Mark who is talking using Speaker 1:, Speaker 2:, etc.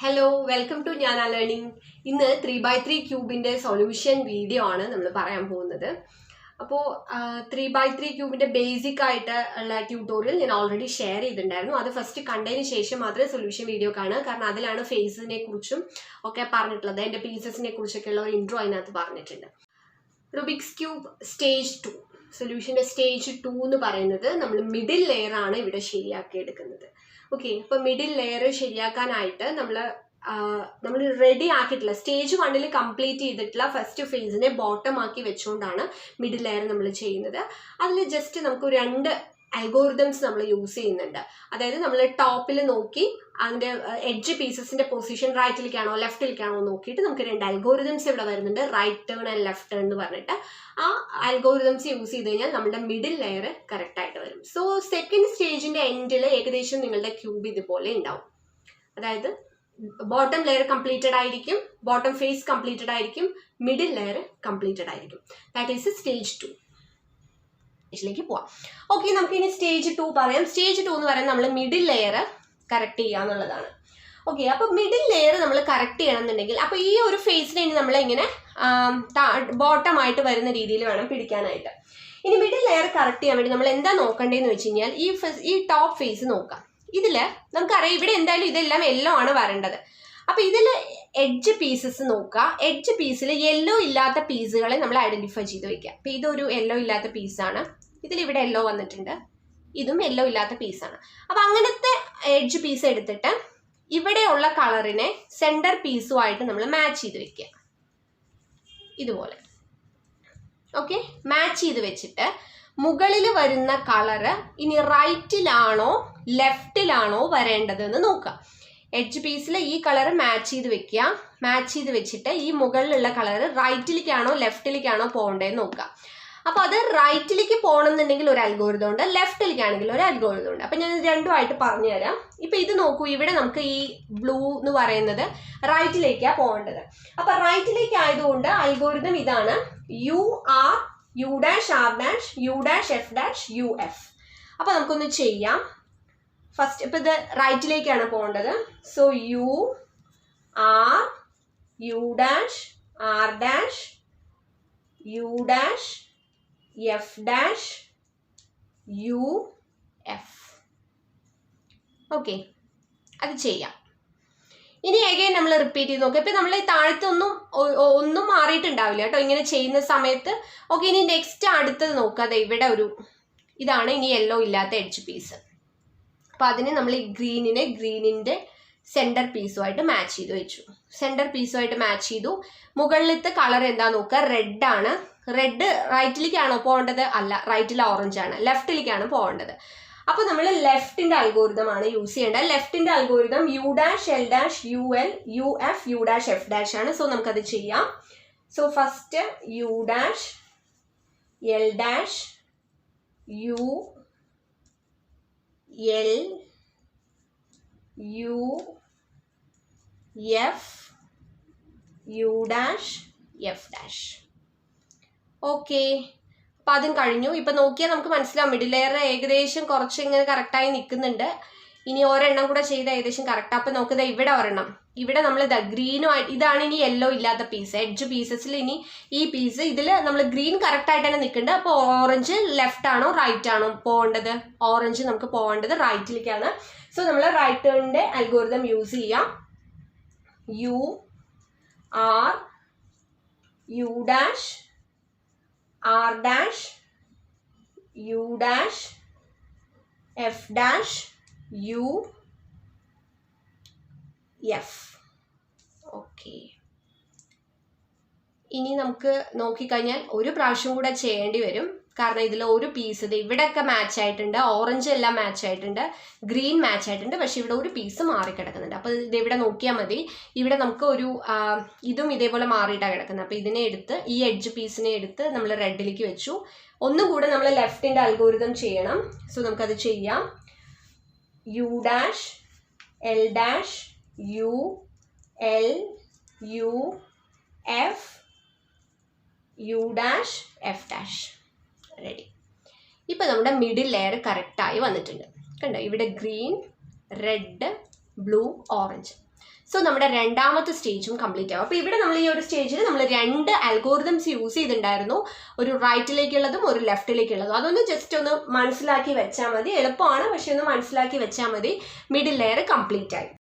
Speaker 1: Hello, welcome to Jnana Learning. ഇന്ന് 3x3 ക്യൂബിന്റെ solution video ആണ് നമ്മൾ പറയാൻ പോകുന്നത്. അപ്പോൾ 3x3 ക്യൂബിന്റെ ബേസിക് ആയിട്ട് ഉള്ള ട്യൂട്ടോറിയൽ ഞാൻ ഓൾറെഡി ഷെയർ ചെയ്തിട്ടുണ്ടായിരുന്നു. അത് ഫസ്റ്റ് കണ്ടതിന് ശേഷം മാത്രമേ സൊല്യൂഷൻ വീഡിയോ കാണുക, കാരണം അതിലാണ് ഫേസിനെ കുറിച്ചും ഒക്കെ പറഞ്ഞിട്ടുള്ളത്. അതിന്റെ പീസസിനെ കുറിച്ചൊക്കെയുള്ള ഒരു ഇൻട്രോ അതിനകത്ത് പറഞ്ഞിട്ടുണ്ട്. റുബിക്സ് ക്യൂബ് സ്റ്റേജ് 2, സൊല്യൂഷന്റെ സ്റ്റേജ് 2 എന്ന് പറയുന്നത് നമ്മൾ മിഡിൽ ലെയർ ആണ് ഇവിടെ ശരിയാക്കി എടുക്കുന്നത്. ഓക്കെ, അപ്പൊ മിഡിൽ ലെയർ ശരിയാക്കാനായിട്ട് നമ്മൾ റെഡി ആക്കിയിട്ടുള്ള സ്റ്റേജ് 1 കംപ്ലീറ്റ് ചെയ്തിട്ടുള്ള ഫസ്റ്റ് ഫേസിനെ ബോട്ടം ആക്കി വെച്ചുകൊണ്ടാണ് മിഡിൽ ലെയർ നമ്മൾ ചെയ്യുന്നത്. അതിൽ ജസ്റ്റ് നമുക്ക് 2 അൽഗോറിതംസ് നമ്മൾ യൂസ് ചെയ്യുന്നുണ്ട്. അതായത് നമ്മൾ ടോപ്പിൽ നോക്കി അതിന്റെ എഡ്ജ് പീസസിന്റെ പൊസിഷൻ റൈറ്റിലേക്കാണോ ലെഫ്റ്റിലേക്കാണോ നോക്കിയിട്ട് നമുക്ക് 2 അൽഗോറിതംസ് ഇവിടെ വരുന്നുണ്ട്, right turn and left turn എന്ന് പറഞ്ഞിട്ട്. ആ അൽഗോറിതംസ് യൂസ് ചെയ്ത് കഴിഞ്ഞാൽ നമ്മുടെ മിഡിൽ ലെയർ കറക്റ്റ് ആയിട്ട് വരും. സോ സെക്കൻഡ് സ്റ്റേജിന്റെ എൻഡിൽ ഏകദേശം നിങ്ങളുടെ ക്യൂബ് ഇതുപോലെ ഉണ്ടാവും. അതായത് ബോട്ടം ലെയർ കംപ്ലീറ്റഡ് ആയിരിക്കും, ബോട്ടം ഫേസ് കംപ്ലീറ്റഡ് ആയിരിക്കും, മിഡിൽ ലെയർ കംപ്ലീറ്റഡ് ആയിരിക്കും. That is stage 2. ിലേക്ക് പോവാം. ഓക്കെ, നമുക്ക് ഇനി സ്റ്റേജ് 2 പറയാം. സ്റ്റേജ് 2 എന്ന് പറയുന്നത് നമ്മൾ മിഡിൽ ലെയർ കറക്റ്റ് ചെയ്യുക എന്നുള്ളതാണ്. ഓക്കെ, അപ്പൊ മിഡിൽ ലെയർ നമ്മൾ കറക്റ്റ് ചെയ്യണം എന്നുണ്ടെങ്കിൽ അപ്പൊ ഈ ഒരു ഫേസിനെ ഇനി നമ്മൾ ഇങ്ങനെ ബോട്ടം ആയിട്ട് വരുന്ന രീതിയിൽ വേണം പിടിക്കാനായിട്ട്. ഇനി മിഡിൽ ലെയർ കറക്റ്റ് ചെയ്യാൻ വേണ്ടി നമ്മൾ എന്താ നോക്കേണ്ടതെന്ന് വെച്ച് കഴിഞ്ഞാൽ ഈ ടോപ്പ് ഫേസ് നോക്കാം. ഇതില് നമുക്കറിയാം ഇവിടെ എന്തായാലും ഇതെല്ലാം യെല്ലോ ആണ് വരേണ്ടത്. അപ്പൊ ഇതിൽ എഡ്ജ് പീസസ് നോക്കുക. എഡ്ജ് പീസിൽ യെല്ലോ ഇല്ലാത്ത പീസുകളെ നമ്മൾ ഐഡന്റിഫൈ ചെയ്ത് വെക്കുക. അപ്പൊ ഇതൊരു യെല്ലോ ഇല്ലാത്ത പീസാണ്, ഇതിൽ ഇവിടെ യെല്ലോ വന്നിട്ടുണ്ട്, ഇതും യെല്ലോ ഇല്ലാത്ത പീസാണ്. അപ്പൊ അങ്ങനത്തെ എഡ്ജ് പീസ് എടുത്തിട്ട് ഇവിടെയുള്ള കളറിനെ സെന്റർ പീസുമായിട്ട് നമ്മൾ മാച്ച് ചെയ്ത് വെക്കുക, ഇതുപോലെ. ഓക്കെ, മാച്ച് ചെയ്ത് വെച്ചിട്ട് മുകളിൽ വരുന്ന കളറ് ഇനി റൈറ്റിലാണോ ലെഫ്റ്റിലാണോ വരേണ്ടതെന്ന് നോക്കുക. എഡ്ജ് പീസിൽ ഈ കളർ മാച്ച് ചെയ്ത് വെക്കുക. മാച്ച് ചെയ്ത് വെച്ചിട്ട് ഈ മുകളിലുള്ള കളർ റൈറ്റിലേക്കാണോ ലെഫ്റ്റിലേക്കാണോ പോകേണ്ടതെന്ന് നോക്കുക. അപ്പൊ അത് റൈറ്റിലേക്ക് പോകണമെന്നുണ്ടെങ്കിൽ ഒരു അൽഗോരിതം ഉണ്ട്, ലെഫ്റ്റിലേക്കാണെങ്കിൽ ഒരു അൽഗോരിതം ഉണ്ട്. അപ്പൊ ഞാൻ രണ്ടുമായിട്ട് പറഞ്ഞുതരാം. ഇപ്പൊ ഇത് നോക്കൂ, ഇവിടെ നമുക്ക് ഈ ബ്ലൂ എന്ന് പറയുന്നത് റൈറ്റിലേക്കാണ് പോകേണ്ടത്. അപ്പൊ റൈറ്റിലേക്ക് ആയതുകൊണ്ട് അൽഗോരിതം ഇതാണ്: UR, U', UF. അപ്പൊ നമുക്കൊന്ന് ചെയ്യാം. ഫസ്റ്റ് ഇപ്പൊ ഇത് റൈറ്റിലേക്കാണ് പോകേണ്ടത്. So UR, U', R', U', F', UF. Okay, അത് ചെയ്യാം. ഇനി അഗൈൻ നമ്മൾ റിപ്പീറ്റ് ചെയ്ത് നോക്കാം. ഇപ്പൊ നമ്മൾ താഴത്തൊന്നും മാറിയിട്ടുണ്ടാവില്ല കേട്ടോ ഇങ്ങനെ ചെയ്യുന്ന സമയത്ത്. ഓക്കെ, ഇനി നെക്സ്റ്റ് അടുത്തത് നോക്കാതെ ഇവിടെ ഇതാണ് ഇനി യെല്ലോ ഇല്ലാത്ത എഡ്ജ് പീസ്. അപ്പൊ അതിന് നമ്മൾ ഈ ഗ്രീനിന്റെ സെന്റർ പീസുമായിട്ട് മാച്ച് ചെയ്ത് വെച്ചു. സെന്റർ പീസുമായിട്ട് മാച്ച് ചെയ്തു. മുകളിലത്തെ കളർ എന്താ നോക്കുക, റെഡ് ആണ്. റെഡ് റൈറ്റിലേക്കാണോ പോകേണ്ടത്? അല്ല, റൈറ്റിൽ ഓറഞ്ച് ആണ്, ലെഫ്റ്റിലേക്കാണ് പോകേണ്ടത്. അപ്പൊ നമ്മൾ ലെഫ്റ്റിന്റെ അൽഗോരിതം ആണ് യൂസ് ചെയ്യേണ്ടത്. ലെഫ്റ്റിന്റെ algorithm U', L', UL, UF, U', F' ആണ്. സോ നമുക്കത് ചെയ്യാം. So first U', L', U, L, U, F, U', F'. Okay, അപ്പൊ അതും കഴിഞ്ഞു. ഇപ്പൊ നോക്കിയാൽ നമുക്ക് മനസ്സിലാവും മിഡിൽ ലെയർ ഏകദേശം കുറച്ച് ഇങ്ങനെ കറക്റ്റായി നിൽക്കുന്നുണ്ട്. ഇനി ഒരെണ്ണം കൂടെ ചെയ്ത് ഏകദേശം കറക്റ്റ്. അപ്പൊ നോക്കുന്നത് ഇവിടെ ഒരെണ്ണം, ഇവിടെ നമ്മൾ ഗ്രീനുമായിട്ട്, ഇതാണ് ഇനി യെല്ലോ ഇല്ലാത്ത പീസ്. എഡ്ജ് പീസസിൽ ഇനി ഈ പീസ് ഇതിൽ നമ്മൾ ഗ്രീൻ കറക്റ്റ് ആയിട്ട് തന്നെ നിൽക്കുന്നുണ്ട്. അപ്പോൾ ഓറഞ്ച് ലെഫ്റ്റ് ആണോ റൈറ്റ് ആണോ പോകേണ്ടത്? ഓറഞ്ച് നമുക്ക് പോകേണ്ടത് റൈറ്റിലേക്കാണ്. സോ നമ്മൾ റൈറ്റ് ടേണിന്റെ അൽഗോരിതം യൂസ് ചെയ്യാം. UR, U', R', U', F', UF. Okay, ഇനി നമുക്ക് നോക്കിക്കഴിഞ്ഞാൽ ഒരു പ്രാവശ്യം കൂടെ ചെയ്യേണ്ടി വരും. കാരണം ഇതിൽ ഒരു പീസ് ഇവിടെയൊക്കെ മാച്ച് ആയിട്ടുണ്ട്, ഓറഞ്ച് എല്ലാം മാച്ച് ആയിട്ടുണ്ട്, ഗ്രീൻ മാച്ച് ആയിട്ടുണ്ട്, പക്ഷെ ഇവിടെ ഒരു പീസ് മാറിക്കിടക്കുന്നുണ്ട്. അപ്പൊ ഇത് ഇവിടെ നോക്കിയാൽ മതി. ഇവിടെ നമുക്ക് ഇതും ഇതേപോലെ മാറിയിട്ടാണ് കിടക്കുന്നത്. അപ്പൊ ഇതിനെ എടുത്ത് ഈ എഡ്ജ് പീസിനെ എടുത്ത് നമ്മൾ റെഡിലേക്ക് വെച്ചു. ഒന്നും കൂടെ നമ്മൾ ലെഫ്റ്റിന്റെ അൽഗോരിതം ചെയ്യണം. സോ നമുക്കത് ചെയ്യാം. U', L', U, L, U, F, U', F'. Ready. ഇപ്പൊ നമ്മുടെ മിഡിൽ ലെയർ കറക്റ്റായി വന്നിട്ടുണ്ട്. കണ്ടോ, ഇവിടെ green, red, blue, orange. So നമ്മുടെ രണ്ടാമത്തെ സ്റ്റേജും കംപ്ലീറ്റ് ആവും. അപ്പോൾ ഇവിടെ നമ്മൾ ഈ ഒരു സ്റ്റേജിൽ നമ്മൾ 2 അൽഗോറിതംസ് യൂസ് ചെയ്തിട്ടുണ്ടായിരുന്നു, ഒരു റൈറ്റിലേക്കുള്ളതും ഒരു ലെഫ്റ്റിലേക്കുള്ളതും. അതൊന്ന് ജസ്റ്റ് ഒന്ന് മനസ്സിലാക്കി വെച്ചാൽ മതി. എളുപ്പമാണ്, പക്ഷെ ഒന്ന് മനസ്സിലാക്കി വെച്ചാൽ മതി. മിഡിൽ ലെയർ കംപ്ലീറ്റ് ആയി.